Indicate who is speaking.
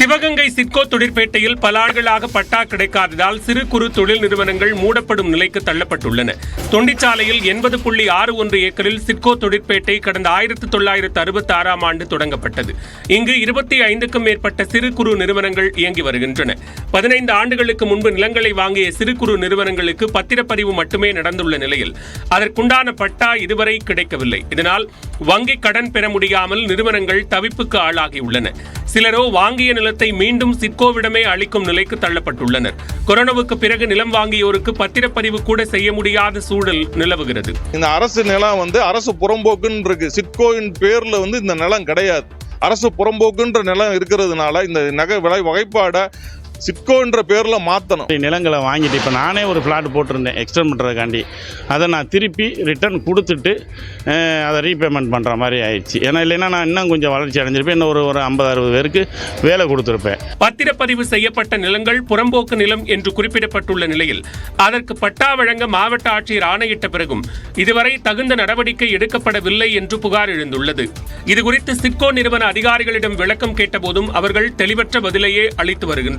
Speaker 1: சிவகங்கை சிட்கோ தொழிற்பேட்டையில் பல ஆண்டுகளாக பட்டா கிடைக்காததால் சிறு குறு தொழில் நிறுவனங்கள் மூடப்படும் நிலைக்கு தள்ளப்பட்டுள்ளன. தொண்டிச்சாலையில் 80.61 ஏக்கரில் சிட்கோ தொழிற்பேட்டை கடந்த 1966ஆம் ஆண்டு தொடங்கப்பட்டது. இங்கு 25க்கும் மேற்பட்ட சிறு குறு நிறுவனங்கள் இயங்கி வருகின்றன. 15 ஆண்டுகளுக்கு முன்பு நிலங்களை வாங்கிய சிறு குறு நிறுவனங்களுக்கு பத்திரப்பதிவு மட்டுமே நடந்துள்ள நிலையில் அதற்குண்டான பட்டா இதுவரை கிடைக்கவில்லை. இதனால் வங்கி கடன் பெற முடியாமல் நிறுவனங்கள் தவிப்புக்கு ஆளாகியுள்ளன. சிலரோ வாங்கிய நிலத்தை மீண்டும் சிட்கோவிடமே அளிக்கும் நிலைக்கு தள்ளப்பட்டுள்ளனர். கொரோனாவுக்கு பிறகு நிலம் வாங்கியோருக்கு பத்திரப்பதிவு கூட செய்ய முடியாத சூழல் நிலவுகிறது.
Speaker 2: இந்த அரசு நிலம் அரசு புறம்போக்குன்னு இருக்கு. சிட்கோவின் பேர்ல இந்த நிலம் கிடையாது. அரசு புறம்போக்குன்ற நிலம் இருக்கிறதுனால இந்த நகை விலை வகைப்பாட சிட்கோன்ற பேரில் மாற்றணும்.
Speaker 3: நிலங்களை வாங்கிட்டு இப்போ நானே ஒரு பிளாட் போட்டிருந்தேன் எக்ஸ்டெண்ட் பண்ணுறதுக்காண்டி. அதை நான் திருப்பி ரிட்டர்ன் கொடுத்துட்டு அதை ரீபேமெண்ட் பண்ணுற மாதிரி ஆயிடுச்சு. ஏன்னா இல்லைன்னா நான் இன்னும் கொஞ்சம் வளர்ச்சி அடைஞ்சிருப்பேன். இன்னும் ஒரு 50-60 பேருக்கு வேலை கொடுத்துருப்பேன்.
Speaker 1: பத்திரப்பதிவு செய்யப்பட்ட நிலங்கள் புறம்போக்கு நிலம் என்று குறிப்பிடப்பட்டுள்ள நிலையில் அதற்கு பட்டா வழங்க மாவட்ட ஆட்சியர் ஆணையிட்ட பிறகும் இதுவரை தகுந்த நடவடிக்கை எடுக்கப்படவில்லை என்று புகார் எழுந்துள்ளது. இதுகுறித்து சிட்கோ நிறுவன அதிகாரிகளிடம் விளக்கம் கேட்டபோதும் அவர்கள் தெளிவற்ற பதிலையே அளித்து வருகின்றனர்.